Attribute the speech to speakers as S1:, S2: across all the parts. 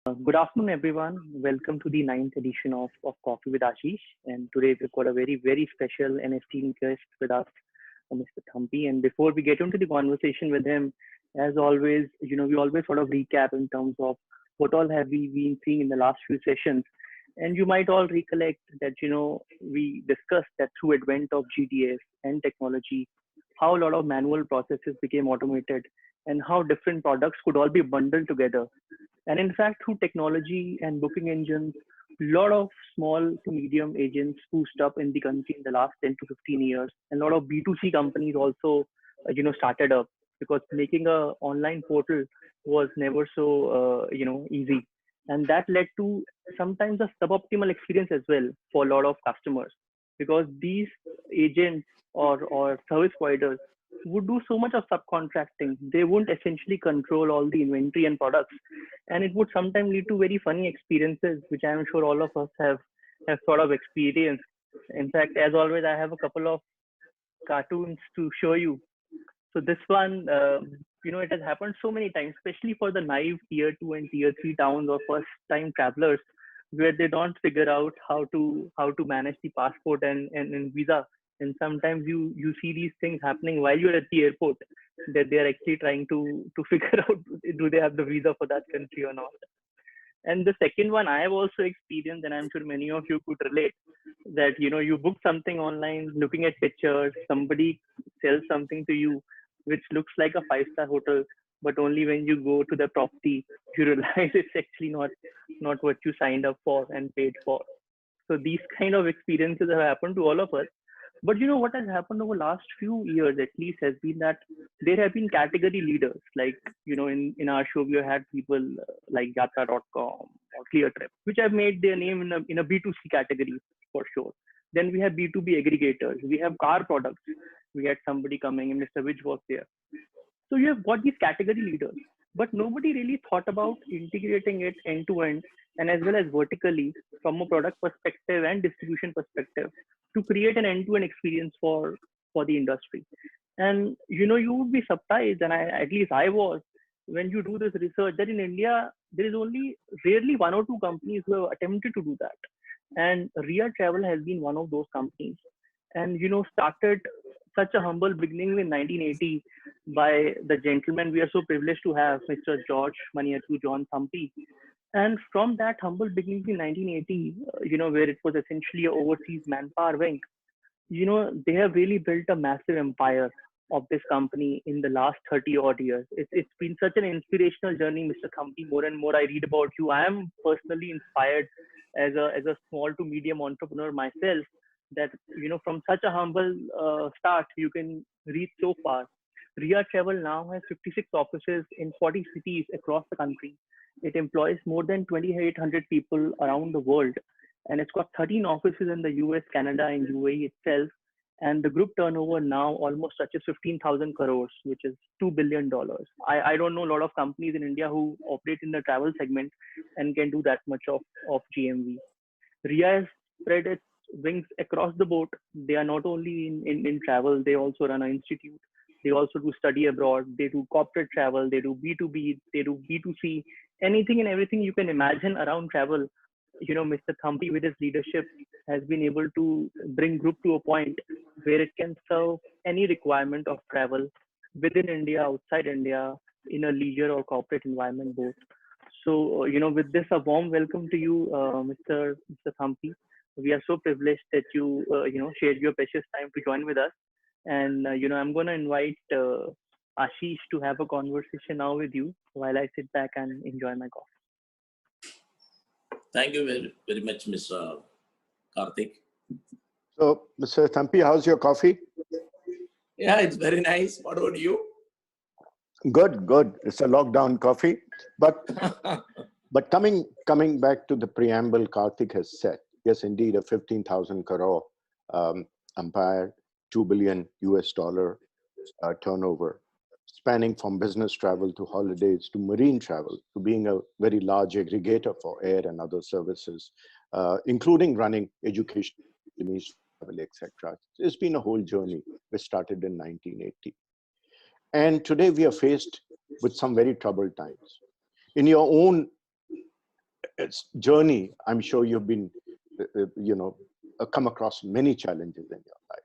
S1: Good afternoon, everyone. Welcome to the ninth edition of Coffee with Ashish. And today we've got a very special and esteemed guest with us, Mr. Thampy. And before we get into the conversation with him, as always, we always sort of recap in terms of what all have we been seeing in the last few sessions. And you might all recollect that, we discussed that through advent of GDS and technology, how a lot of manual processes became automated and how different products could all be bundled together. And in fact, through technology and booking engines, a lot of small to medium agents spruced up in the country in the last 10 to 15 years. And a lot of B2C companies also, started up because making a online portal was never so, easy. And that led to sometimes a suboptimal experience as well for a lot of customers because these agents or service providers would do so much of subcontracting. They wouldn't essentially control all the inventory and products, and it would sometimes lead to very funny experiences, which I'm sure all of us have sort of experienced. In fact, as always, I have a couple of cartoons to show you. So this one, it has happened so many times, especially for the naive tier two and tier three towns or first time travelers, where they don't figure out how to manage the passport and visa. And sometimes you see these things happening while you're at the airport, that they are actually trying to figure out do they have the visa for that country or not. And the second one I have also experienced, and I'm sure many of you could relate, that you book something online, looking at pictures, somebody sells something to you, which looks like a five-star hotel, but only when you go to the property, you realize it's actually not what you signed up for and paid for. So these kind of experiences have happened to all of us. But what has happened over last few years at least has been that there have been category leaders. Like, in our show, we had people like Yatra.com or ClearTrip, which have made their name in a B2C category for sure. Then we have B2B aggregators. We have car products. We had somebody coming, and Mr. Which was there. So you have got these category leaders, but nobody really thought about integrating it end to end and as well as vertically from a product perspective and distribution perspective to create an end to end experience for the industry. And you would be surprised, and at least I was, when you do this research, that in India there is only rarely one or two companies who have attempted to do that. And Ria Travel has been one of those companies. And started such a humble beginning in 1980 by the gentleman we are so privileged to have, Mr. George Maniatu John Thampy. And from that humble beginning in 1980, where it was essentially an overseas manpower wing, they have really built a massive empire of this company in the last 30 odd years. It's been such an inspirational journey, Mr. Thampy. More and more I read about you, I am personally inspired as a small to medium entrepreneur myself, that from such a humble start you can reach so far. Ria Travel now has 56 offices in 40 cities across the country. It employs more than 2,800 people around the world, and it's got 13 offices in the US, Canada, and UAE itself. And the group turnover now almost touches 15,000 crores, which is $2 billion. I don't know a lot of companies in India who operate in the travel segment and can do that much of GMV. Ria has spread its wings across the board. They are not only in travel, they also run an institute. They also do study abroad. They do corporate travel. They do B2B. They do B2C. Anything and everything you can imagine around travel. Mr. Thampy with his leadership has been able to bring group to a point where it can serve any requirement of travel within India, outside India, in a leisure or corporate environment both. So, with this, a warm welcome to you, Mr. Thampy. We are so privileged that you, shared your precious time to join with us. And, I'm going to invite Ashish to have a conversation now with you while I sit back and enjoy my coffee.
S2: Thank you very much, Mr. Karthik.
S3: So, Mr. Thampy, how's your coffee?
S2: Yeah, it's very nice. What about you?
S3: Good, good. It's a lockdown coffee. But coming back to the preamble Karthik has said, yes, indeed, a 15,000 crore empire, $2 billion US turnover, spanning from business travel to holidays to marine travel to being a very large aggregator for air and other services, including running education, travel, etc. It's been a whole journey. We started in 1980. And today we are faced with some very troubled times. In your own journey, I'm sure you've been, come across many challenges in your life.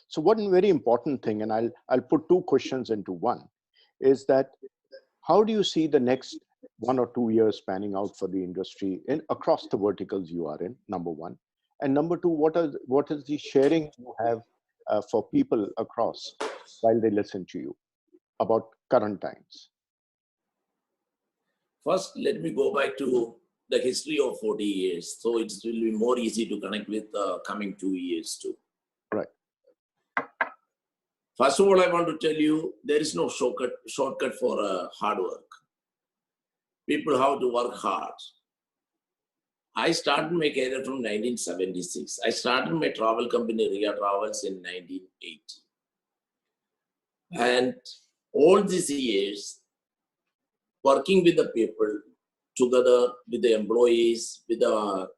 S3: So one very important thing, and I'll put two questions into one, is that how do you see the next 1 or 2 years panning out for the industry in across the verticals you are in, number one? And number two, what is the sharing you have for people across while they listen to you about current times?
S2: First, let me go back to the history of 40 years. So it will be more easy to connect with the coming 2 years too.
S3: Right.
S2: First of all, I want to tell you, there is no shortcut for hard work. People have to work hard. I started my career from 1976. I started my travel company, Riya Travels, in 1980. And all these years, working with the people, together with the employees, with the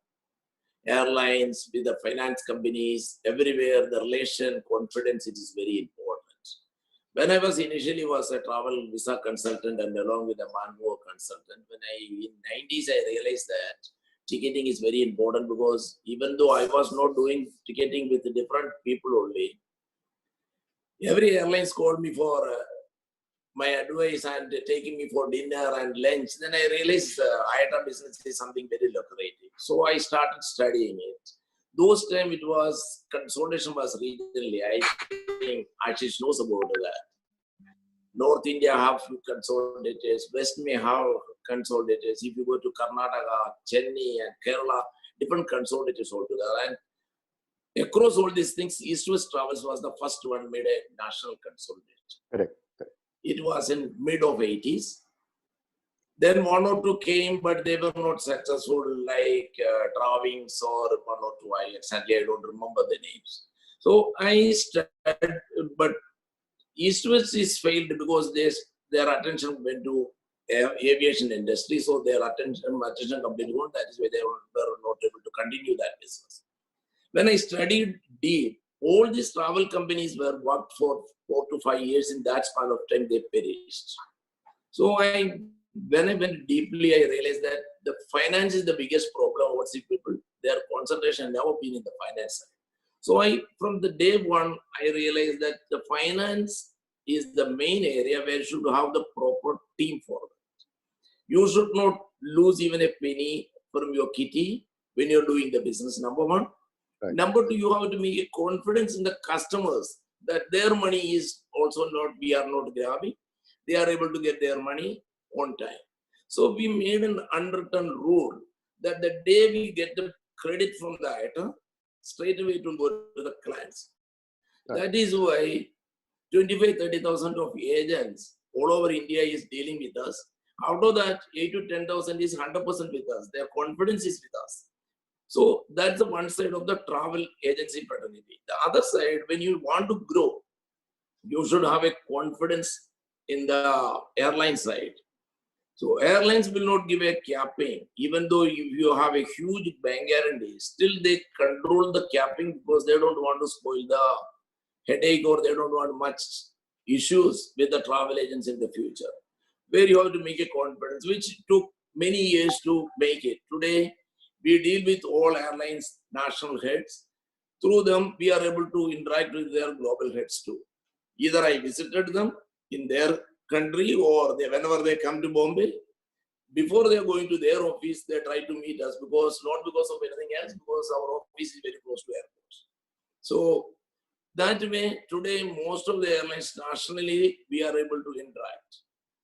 S2: airlines, with the finance companies, everywhere, the relation, confidence, it is very important. When I was initially a travel visa consultant and along with a manpower consultant, in 90s, I realized that ticketing is very important, because even though I was not doing ticketing with different people only, every airlines called me for my advice and taking me for dinner and lunch. Then I realized IATA business is something very lucrative. So I started studying it. Those time it was, consolidation was regionally. I think Ashish knows about that. North India have few consolidators, West may have consolidators. If you go to Karnataka, Chennai and Kerala, different consolidators altogether. And across all these things, East-West Travels was the first one made a national consolidator.
S3: Correct.
S2: It was in mid of 80s. Then one or two came, but they were not successful, like Drawings or one or two. I don't remember the names. So I started, but East-West is failed because their attention went to aviation industry. So their attention completely gone. That is why they were not able to continue that business. When I studied deep, all these travel companies were worked for 4 to 5 years. In that span of time, they perished. So when I went deeply, I realized that the finance is the biggest problem of people. Their concentration never been in the finance side. So from the day one, I realized that the finance is the main area where you should have the proper team for that. You should not lose even a penny from your kitty when you're doing the business, number one. Right. Number two, you have to make a confidence in the customers that their money is also not, we are not grabbing. They are able to get their money on time. So we made an unwritten rule that the day we get the credit from the item, straight away it will go to the clients. Right. That is why 25,000-30,000 of agents all over India is dealing with us. Out of that, 8,000 to 10,000 is 100% with us. Their confidence is with us. So that's the one side of the travel agency fraternity. The other side, when you want to grow, you should have a confidence in the airline side. So airlines will not give a capping, even though if you have a huge bank guarantee, still they control the capping because they don't want to spoil the headache, or they don't want much issues with the travel agents in the future. Where you have to make a confidence, which took many years to make it. Today, we deal with all airlines, national heads. Through them, we are able to interact with their global heads too. Either I visited them in their country, or whenever they come to Bombay, before they are going to their office, they try to meet us, because not because of anything else, because our office is very close to airports. So that way, today, most of the airlines nationally, we are able to interact.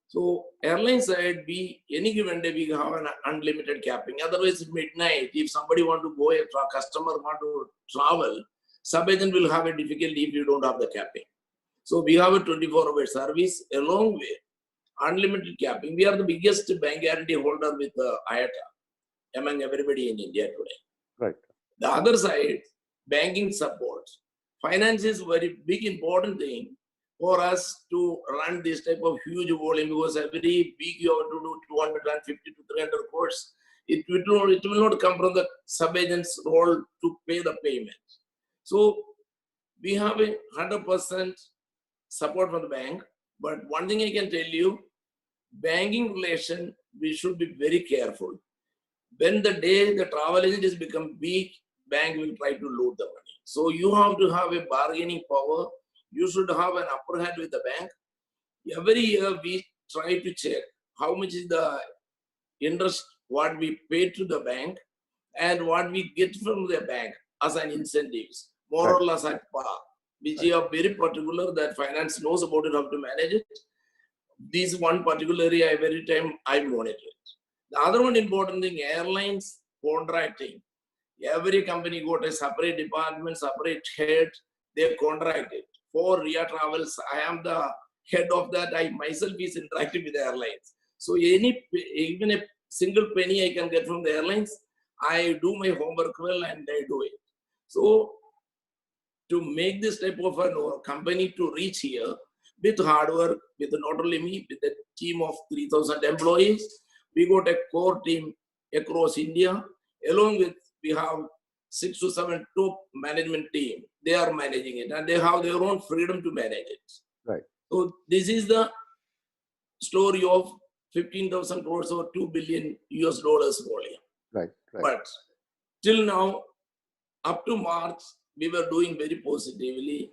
S2: So airline side, any given day, we have an unlimited capping. Otherwise, midnight, if somebody want to go, a customer want to travel, sub-agent will have a difficulty if you don't have the capping. So we have a 24-hour service along with unlimited capping. We are the biggest bank guarantee holder with IATA among everybody in India today.
S3: Right.
S2: The other side, banking support. Finance is a very big important thing for us to run this type of huge volume, because every week you have to do 250 to 300 crores. It will not come from the sub-agent's role to pay the payment. So we have a 100% support from the bank. But one thing I can tell you, banking relation, we should be very careful. When the day the travel agent is become weak, bank will try to loot the money. So you have to have a bargaining power. You should have an upper hand with the bank. Every year we try to check how much is the interest what we pay to the bank and what we get from the bank as an incentives, more or less at par, which we are very particular that finance knows about it, how to manage it. This one particular area every time I monitor it. The other one important thing, airlines contracting. Every company got a separate department, separate head, they contract it. For Riya Travels, I am the head of that. I myself is interacting with the airlines. So even a single penny I can get from the airlines, I do my homework well and I do it. So to make this type of a company to reach here with hard work, with not only me, with a team of 3,000 employees, we got a core team across India. Along with, we have 6 to 7 top management team. They are managing it and they have their own freedom to manage it.
S3: Right.
S2: So this is the story of 15,000 crores or $2 billion US volume.
S3: Right.
S2: But till now, up to March, we were doing very positively.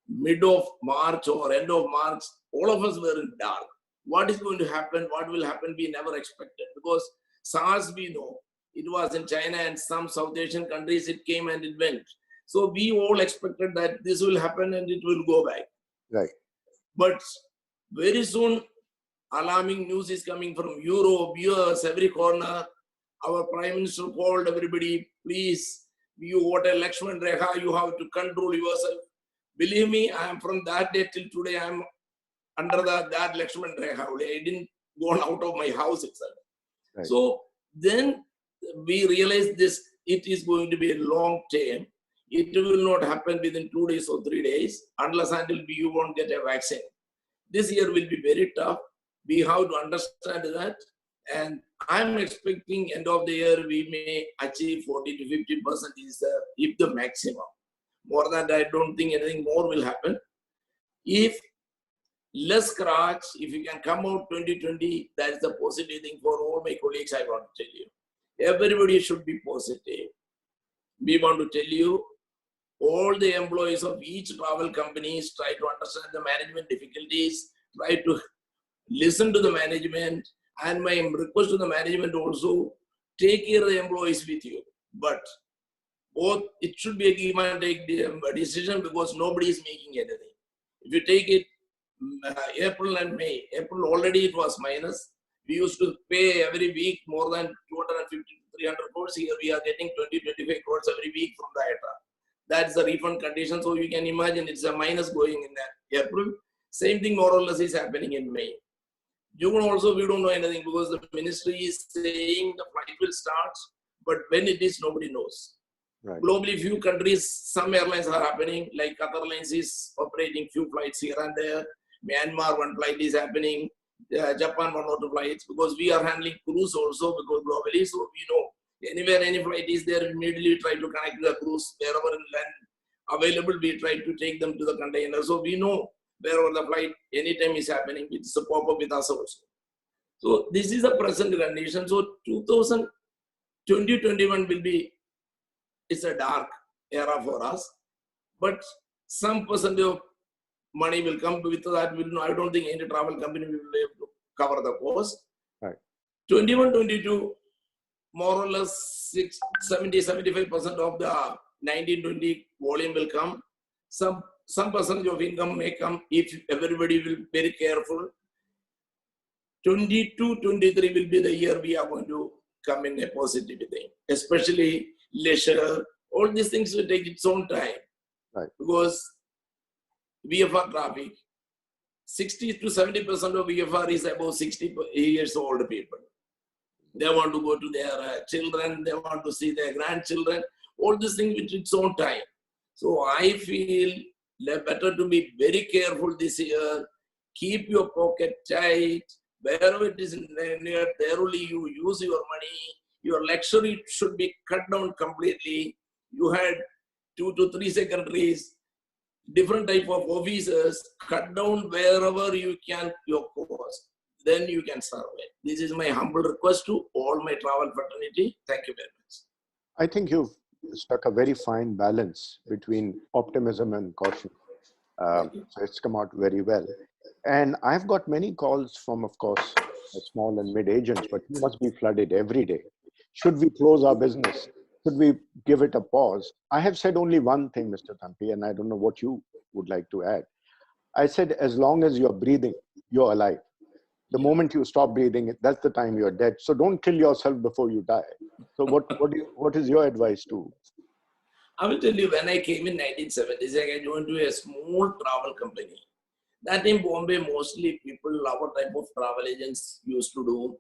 S2: Mid of March or end of March, all of us were in dark. What is going to happen? What will happen? We never expected, because SARS, we know, it was in China and some South Asian countries, it came and it went. So we all expected that this will happen and it will go back.
S3: Right.
S2: But very soon, alarming news is coming from Europe, US, every corner. Our Prime Minister called everybody, please, you what a Lakshman Rekha, you have to control yourself. Believe me, I am from that day till today, I am under that Lakshman Rekha. I didn't go out of my house itself.
S3: Right.
S2: So then we realized this, it is going to be a long term. It will not happen within 2 days or 3 days unless until you won't get a vaccine. This year will be very tough. We have to understand that. And I'm expecting end of the year, we may achieve 40 to 50% is if the maximum. More than that, I don't think anything more will happen. If less cracks, if you can come out 2020, that's the positive thing for all my colleagues, I want to tell you. Everybody should be positive. We want to tell you, all the employees of each travel companies try to understand the management difficulties, try to listen to the management, and my request to the management also, take care of the employees with you. But both, it should be a give and take decision, because nobody is making anything. If you take it April and May, April already it was minus. We used to pay every week more than 250 to 300 crores. Here we are getting 20, 25 crores every week from the IATA. That's the refund condition. So you can imagine it's a minus going in April. Same thing more or less is happening in May. June also we don't know anything, because the ministry is saying the flight will start, but when it is, nobody knows.
S3: Right.
S2: Globally, few countries, some airlines are happening, like Qatar Airlines is operating few flights here and there. Myanmar, one flight is happening. Japan, 1 or 2 flights, because we are handling cruise also, because globally, so we know anywhere any flight is there, immediately try to connect to the cruise. Wherever in land available, we try to take them to the container. So we know wherever the flight anytime is happening, it's a pop-up with us also. So this is the present condition. So 2021 will be, it's a dark era for us, but some percentage of money will come with that. I don't think any travel company will be able to cover the cost.
S3: Right.
S2: 21, 22, more or less 70-75% of the 19-20 volume will come. Some percentage of income may come if everybody will be very careful. 22-23 will be the year we are going to come in a positive thing, especially leisure. All these things will take its own time.
S3: Right.
S2: Because VFR traffic, 60 to 70% of VFR is above 60 years old people. They want to go to their children, they want to see their grandchildren, all these things with its own time. So I feel better to be very careful this year. Keep your pocket tight. Wherever it is near, there only you use your money. Your luxury should be cut down completely. You had 2 to 3 secretaries, different type of officers, cut down wherever you can your cost. then you can survive. This is my humble request to all my travel fraternity. Thank you very much.
S3: I think you've struck a very fine balance between optimism and caution. So it's come out very well. And I've got many calls from, of course, small and mid agents, but you must be flooded every day. Should we close our business? Should we give it a pause? I have said only one thing, Mr. Thampy, and I don't know what you would like to add. I said, as long as you're breathing, you're alive. The moment you stop breathing, that's the time you're dead. So don't kill yourself before you die. So what is your advice to?
S2: I will tell you, when I came in 1970s, I joined to a small travel company. That in Bombay, mostly people, our type of travel agents used to do,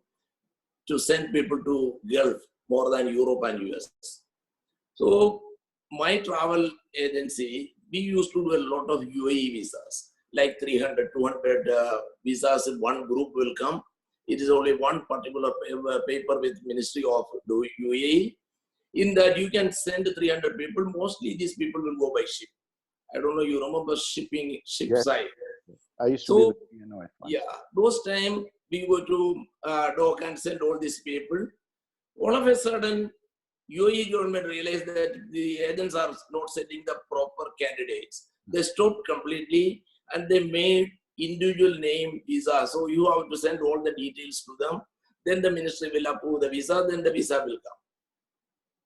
S2: to send people to Gulf more than Europe and US. So my travel agency, we used to do a lot of UAE visas, like 300, 200 visas in one group will come. It is only one particular paper with Ministry of UAE. In that you can send 300 people. Mostly these people will go by ship. I don't know, you remember shipping, ship
S3: Yes.
S2: side.
S3: I used to
S2: So,
S3: be the
S2: yeah, those time we go to dock and send all these people. All of a sudden, UAE government realized that the agents are not sending the proper candidates. They stopped completely and they made individual name visa. So you have to send all the details to them. Then the ministry will approve the visa, then the visa will come.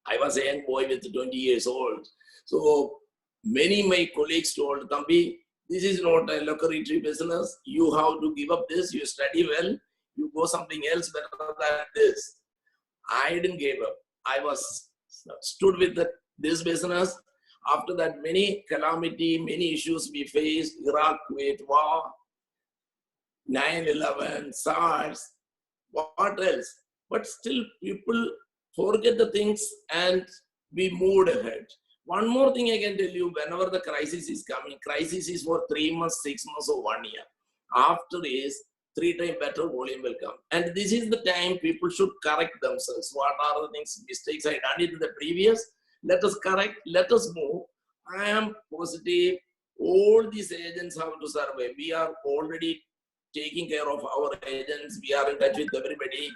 S2: I was a young boy with 20 years old. So many my colleagues told, Thampy, this is not a lockery business. You have to give up this. You study well. You go something else better than this. I didn't give up. I was stood with this business. After that, many calamity, many issues we faced. Iraq, Kuwait war, 9/11, SARS, what else? But still people forget the things and we moved ahead. One more thing I can tell you, whenever the crisis is coming, crisis is for 3 months, 6 months or 1 year. After is 3 times better volume will come. And this is the time people should correct themselves. What are the things, mistakes I done it in the previous? Let us correct, let us move. I am positive. All these agents have to survive. We are already taking care of our agents. We are in touch with everybody.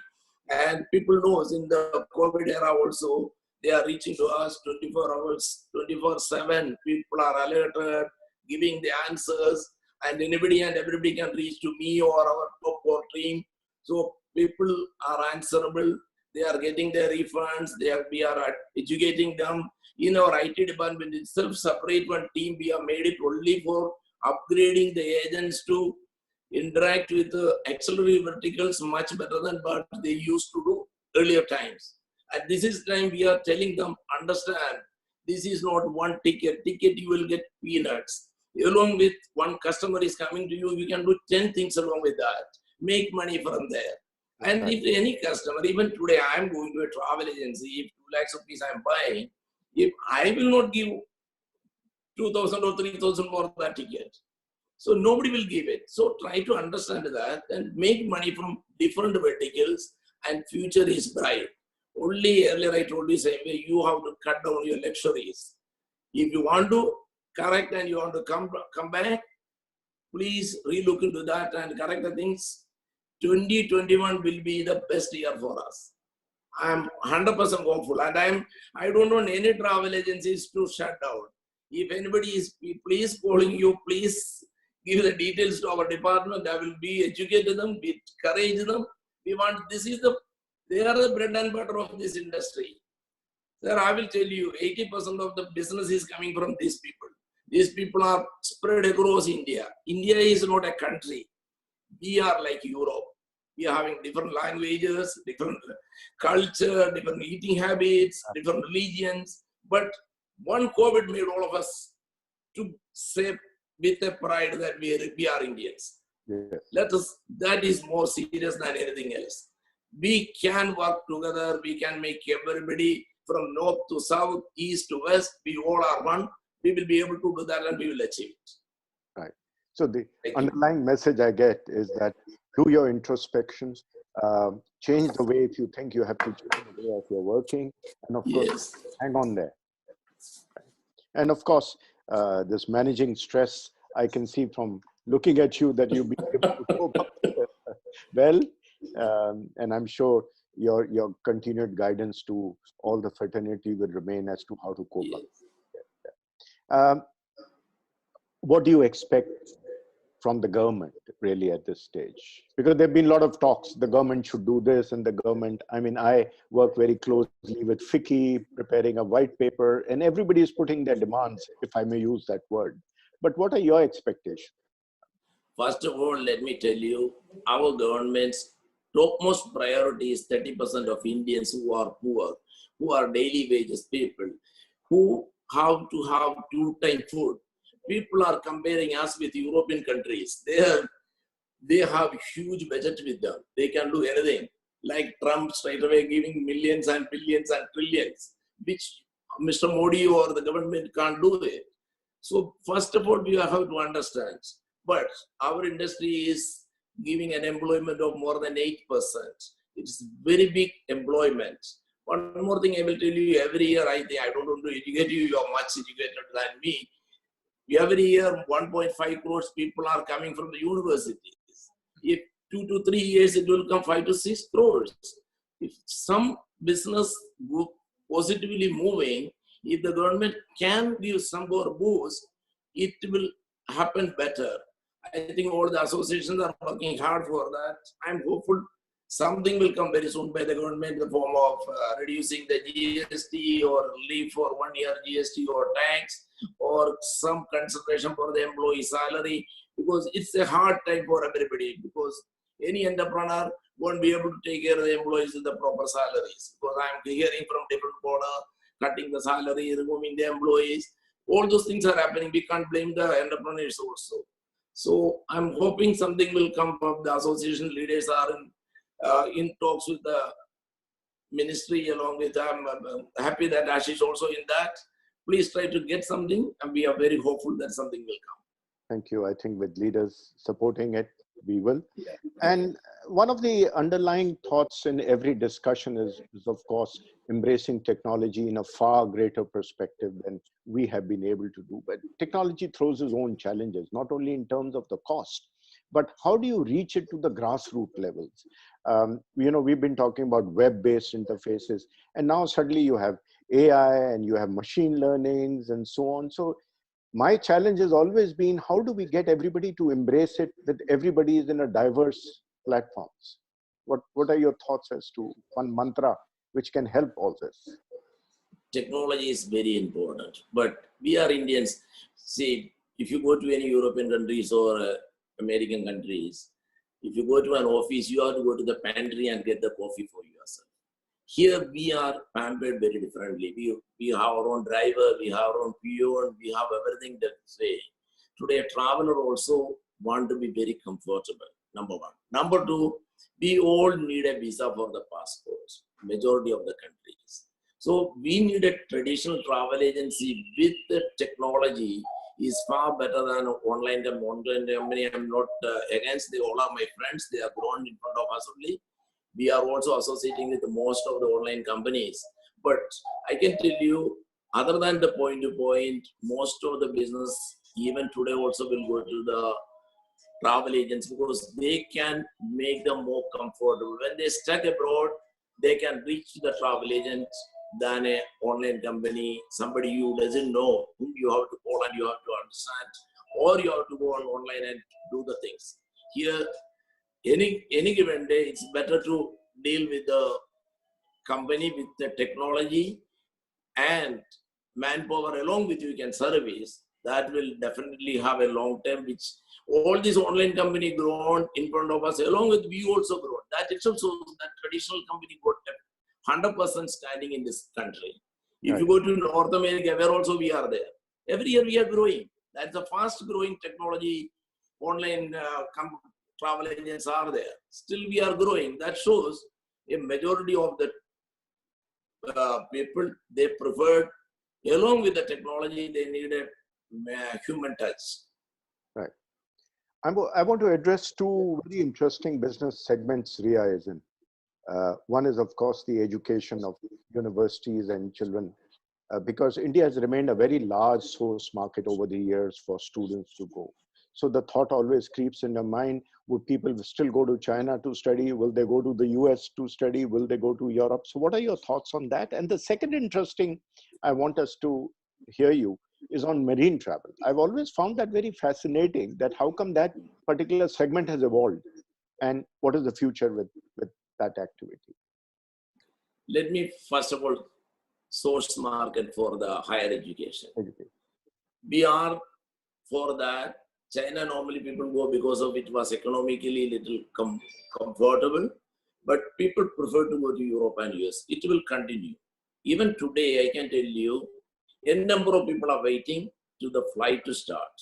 S2: And people knows in the COVID era also, they are reaching to us 24 hours, 24/7. People are alerted, giving the answers, and anybody and everybody can reach to me or our top core team. So people are answerable. They are getting their refunds. We are educating them. In our IT department itself, separate one team, we have made it only for upgrading the agents to interact with the auxiliary verticals much better than what they used to do earlier times. At this is time we are telling them, understand, this is not one ticket. Ticket you will get peanuts. Along with one customer is coming to you, you can do 10 things along with that. Make money from there. And if any customer, even today I am going to a travel agency, if 2 lakhs rupees I am buying, if I will not give 2,000 or 3,000 for that ticket, so nobody will give it. So try to understand that and make money from different verticals, and future is bright. Only earlier I told you same way, you have to cut down your luxuries. If you want to correct and you want to come back, please relook into that and correct the things. 2021 will be the best year for us. I am 100% hopeful, and I don't want any travel agencies to shut down. If anybody is please calling you, please give the details to our department. I will be educated them, be encourage them. We want, they are the bread and butter of this industry. Sir, I will tell you, 80% of the business is coming from these people. These people are spread across India. India is not a country. We are like Europe. We are having different languages, different culture, different eating habits, different religions. But one COVID made all of us to say with a pride that we are Indians.
S3: Yes.
S2: That is more serious than anything else. We can work together. We can make everybody from north to south, east to west. We all are one. We will be able to do that and we will achieve it.
S3: Right. So the underlying message I get is that do your introspections, change the way if you think you have to change the way of your working, and of course, hang on there. And of course, this managing stress, I can see from looking at you that you'll be able to cope up with it. Well, and I'm sure your continued guidance to all the fraternity will remain as to how to cope up.
S2: Yes.
S3: Um, what do you expect from the government really at this stage? Because there have been a lot of talks, the government should do this and the government, I mean, I work very closely with FICCI, preparing a white paper, and everybody is putting their demands, if I may use that word. But what are your expectations?
S2: First of all, let me tell you, our government's topmost priority is 30% of Indians who are poor, who are daily wages people, who have to have two-time food. People are comparing us with European countries. They have huge budget with them. They can do anything. Like Trump straight away giving millions and billions and trillions, which Mr. Modi or the government can't do it. So first of all, we have to understand. But our industry is giving an employment of more than 8%. It's very big employment. One more thing I will tell you, every year I think, I don't want to educate you, you are much educated than me. Every year 1.5 crores people are coming from the universities. If 2 to 3 years, it will come 5 to 6 crores. If some business group positively moving, if the government can give some more boost, it will happen better. I think all the associations are working hard for that. I'm hopeful something will come very soon by the government in the form of reducing the GST or leave for 1 year GST or tax or some consideration for the employee salary, because it's a hard time for everybody, because any entrepreneur won't be able to take care of the employees with the proper salaries. Because I'm hearing from different corner, cutting the salary, removing the employees. All those things are happening. We can't blame the entrepreneurs also. So I'm hoping something will come up. The association leaders are in talks with the ministry along with, I'm happy that Ashish also in that. Please try to get something, and we are very hopeful that something will come.
S3: Thank you. I think with leaders supporting it, we will.
S2: Yeah.
S3: And one of the underlying thoughts in every discussion is of course, embracing technology in a far greater perspective than we have been able to do. But technology throws its own challenges, not only in terms of the cost, but how do you reach it to the grassroots levels? We've been talking about web-based interfaces, and now suddenly you have AI and you have machine learnings and so on. So my challenge has always been, how do we get everybody to embrace it, that everybody is in a diverse platforms? What are your thoughts as to one mantra which can help all this?
S2: Technology is very important, but we are Indians. See, if you go to any European countries or American countries, if you go to an office, you have to go to the pantry and get the coffee for yourself. Here we are pampered very differently. We have our own driver, we have our own peon, we have everything that way. Today, a traveler also want to be very comfortable, number one. Number two, we all need a visa for the passports, majority of the countries. So we need a traditional travel agency with the technology is far better than online company. I'm not against all of my friends. They are grown in front of us only. We are also associating with most of the online companies. But I can tell you, other than the point-to-point, most of the business, even today also will go to the travel agents, because they can make them more comfortable. When they stuck abroad, they can reach the travel agent than an online company, somebody you doesn't know, whom you have to call and you have to understand, or you have to go on online and do the things. Here, any given day, it's better to deal with the company with the technology and manpower along with you can service. That will definitely have a long term, which all these online company grown in front of us, along with we also grown. That itself shows that traditional company got 100% standing in this country. If you go to North America, where also we are there, every year we are growing. That's a fast growing technology. Online travel agents are there. Still we are growing. That shows a majority of the people, they preferred, along with the technology, they needed human touch.
S3: Right. I want to address two very interesting business segments Riya is in. One is, of course, the education of universities and children, because India has remained a very large source market over the years for students to go. So the thought always creeps in your mind, would people still go to China to study? Will they go to the US to study? Will they go to Europe? So what are your thoughts on that? And the second interesting, I want us to hear you, is on marine travel. I've always found that very fascinating, that how come that particular segment has evolved, and what is the future with that activity?
S2: Let me first of all source market for the higher education. We are for that. China normally people go because of it was economically little comfortable, but people prefer to go to Europe and US. It will continue. Even today, I can tell you, a number of people are waiting to the flight to start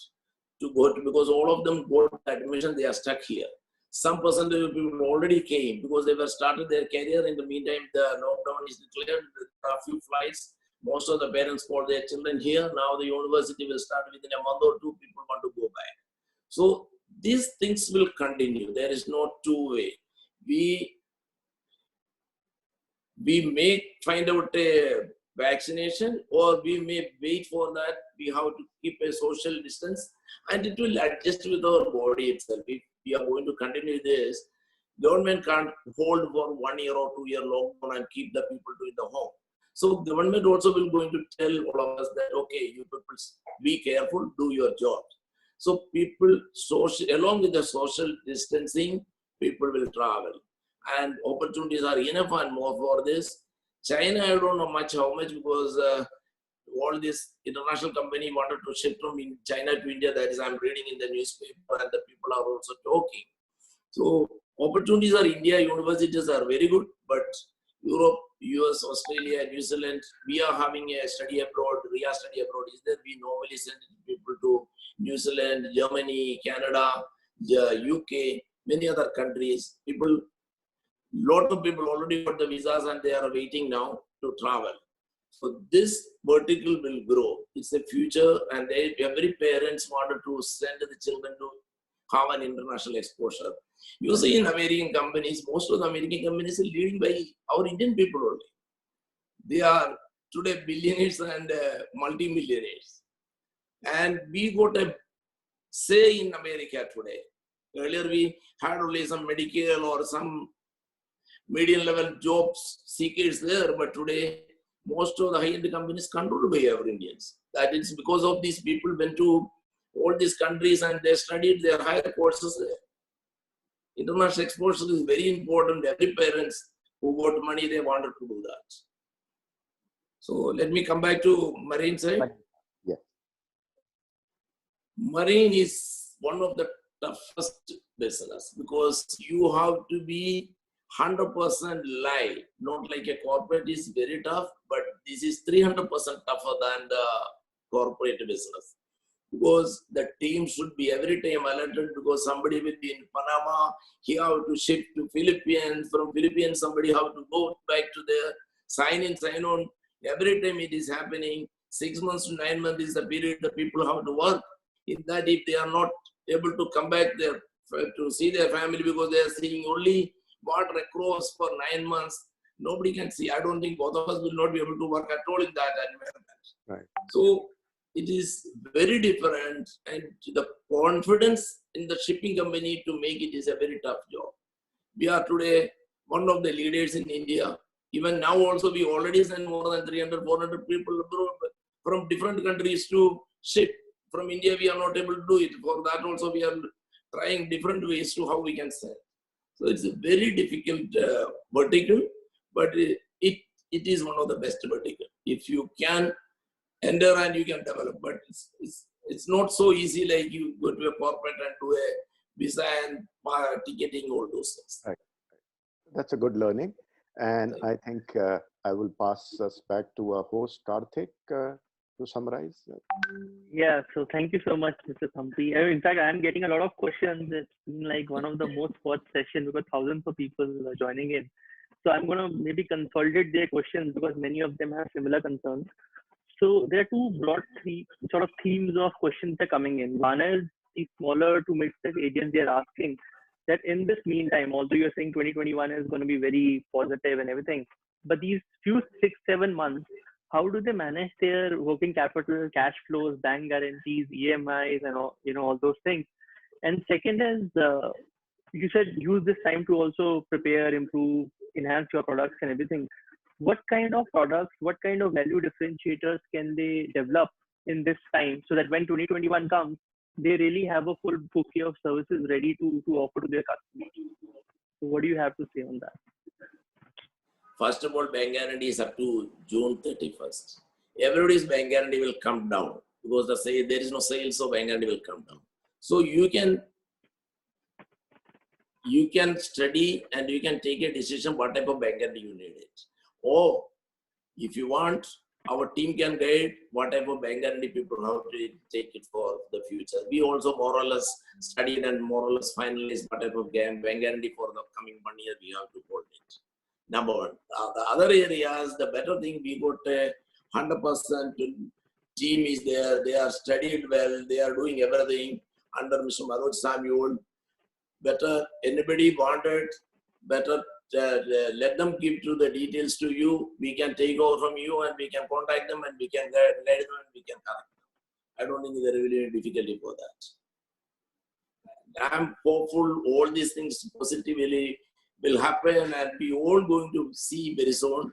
S2: to go to, because all of them got admission, they are stuck here. Some percentage of people already came because they were started their career. In the meantime, the lockdown is declared. There are a few flights. Most of the parents call their children here. Now the university will start within a month or two. People want to go back. So these things will continue. There is no two way. We may find out a vaccination, or we may wait for that. We have to keep a social distance, and it will adjust with our body itself. If we are going to continue this, government can't hold for 1 year or 2 year lockdown and keep the people in the home. So government also will going to tell all of us that, okay, you people be careful, do your job. So people, along with the social distancing, people will travel. And opportunities are enough and more for this. China, I don't know how much, because all this international company wanted to ship from China to India. That is, I'm reading in the newspaper, and the people are also talking. So opportunities are India, universities are very good, but Europe, US, Australia, New Zealand, we are having a study abroad, Riya study abroad is there. We normally send people to New Zealand, Germany, Canada, UK, many other countries. Lot of people already got the visas and they are waiting now to travel. So this vertical will grow. It's the future, and every parents wanted to send the children to have an international exposure. You see in American companies, most of the American companies are leading by our Indian people only. They are today billionaires and multi-millionaires. And we got a say in America today. Earlier we had only some medical or some medium level jobs seekers there, but today most of the high-end companies controlled by our Indians. That is because of these people went to all these countries and they studied their higher courses there. International exposure is very important. Every parents who got money, they wanted to do that. So let me come back to marine side.
S3: Yeah.
S2: Marine is one of the toughest business because you have to be 100% live. Not like a corporate is very tough, but this is 300% tougher than the corporate business. Because the team should be every time alerted, because somebody will be in Panama, he have to ship to Philippines, from Philippines somebody have to go back to there, sign in, sign on. Every time it is happening, 6 months to 9 months is the period the people have to work. In that, if they are not able to come back there to see their family because they are seeing only water across for 9 months, nobody can see. I don't think both of us will not be able to work at all in that environment.
S3: Right.
S2: So it is very different, and the confidence in the shipping company to make it is a very tough job. We are today one of the leaders in India. Even now also we already send more than 300, 400 people from different countries to ship. From India we are not able to do it. For that also we are trying different ways to how we can send. So it's a very difficult vertical, but it is one of the best vertical. If you can enter and you can develop, but it's not so easy like you go to a corporate and do a visa and ticketing, all those things.
S3: Right. That's a good learning. And I think I will pass us back to our host, Karthik, to summarize.
S1: Yeah, so thank you so much, Mr. Thampy. In fact, I'm getting a lot of questions. It's been like one of the most watched sessions because thousands of people are joining in. So I'm going to maybe consolidate their questions because many of them have similar concerns. So there are two broad sort of themes of questions that are coming in. One is the smaller to mid-sized agents, they are asking that in this meantime, although you're saying 2021 is going to be very positive and everything, but these few 6-7 months, how do they manage their working capital, cash flows, bank guarantees, EMIs, and all, all those things? And second is, you said use this time to also prepare, improve, enhance your products and everything. What kind of products, what kind of value differentiators can they develop in this time so that when 2021 comes, they really have a full bouquet of services ready to offer to their customers? So what do you have to say on that?
S2: First of all, bank guarantee is up to June 31st. Everybody's bank guarantee will come down because there is no sales, so bank guarantee will come down. So you can study and you can take a decision what type of bank guarantee you need it. Or if you want, our team can guide what type of bank guarantee people have to take it for the future. We also more or less studied and more or less finalized what type of bank guarantee for the coming 1 year we have to hold it. Number one. The other areas, the better thing, we got a 100% team is there. They are studied well. They are doing everything under Mr. Manoj Samuel. Better, anybody wanted, better let them give to the details to you. We can take over from you and we can contact them and we can guide them and we can correct them. I don't think there will be any difficulty for that. I'm hopeful all these things positively will happen and we all going to see very soon.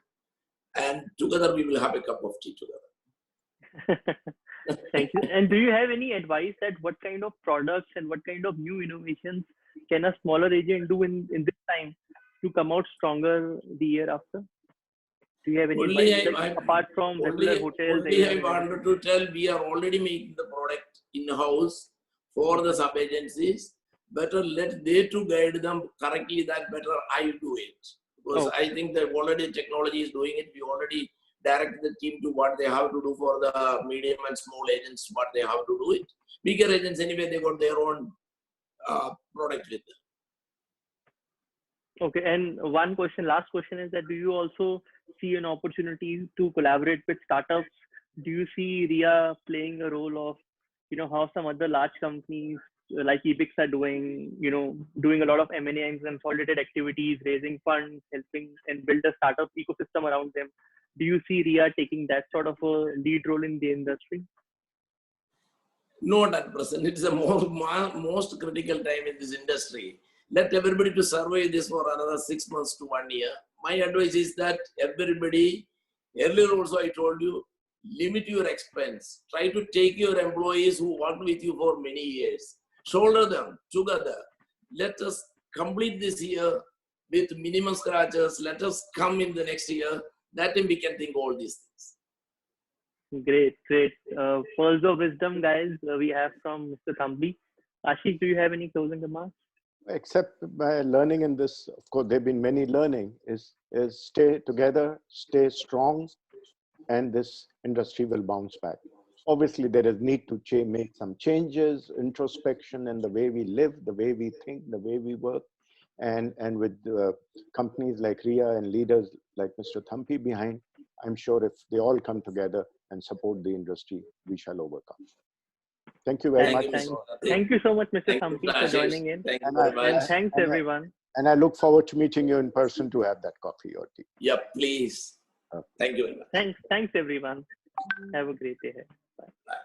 S2: And together we will have a cup of tea together.
S1: Thank you. And do you have any advice that what kind of products and what kind of new innovations can a smaller agent do in this time to come out stronger the year after? Do you have any advice apart from regular hotels?
S2: I wanted to tell, we are already making the product in-house for the sub-agencies. Better let they to guide them correctly, that better I do it. Because I think that already technology is doing it. We already direct the team to what they have to do for the medium and small agents, what they have to do it. Bigger agents, anyway, they got their own product with them.
S1: Okay, and last question is that do you also see an opportunity to collaborate with startups? Do you see Riya playing a role of, how some other large companies like Ebix are doing, doing a lot of M&A and consolidated activities, raising funds, helping and build a startup ecosystem around them? Do you see Riya taking that sort of a lead role in the industry?
S2: Not at present. It's the most critical time in this industry. Let everybody to survive this for another 6 months to 1 year. My advice is that everybody, earlier also I told you, limit your expense. Try to take your employees who worked with you for many years, shoulder them together. Let us complete this year with minimum scratches. Let us come in the next year. That time we can think all these things.
S1: Great. Pearls of wisdom, guys, we have from Mr. Thampy. Ashish, do you have any closing remarks?
S3: Except by learning in this, of course, there have been many learning, is stay together, stay strong, and this industry will bounce back. Obviously, there is need to make some changes, introspection in the way we live, the way we think, the way we work. And with companies like Riya and leaders like Mr. Thampy behind, I'm sure if they all come together and support the industry, we shall overcome. Thank you very much.
S1: Thank you so much, Mr. Thampy, for joining in.
S2: Thank you very much.
S1: And thanks, everyone.
S3: And I look forward to meeting you in person to have that coffee or tea.
S2: Yeah, please. Thank you very much.
S1: Thanks, everyone. Have a great day. Bye.
S2: Bye.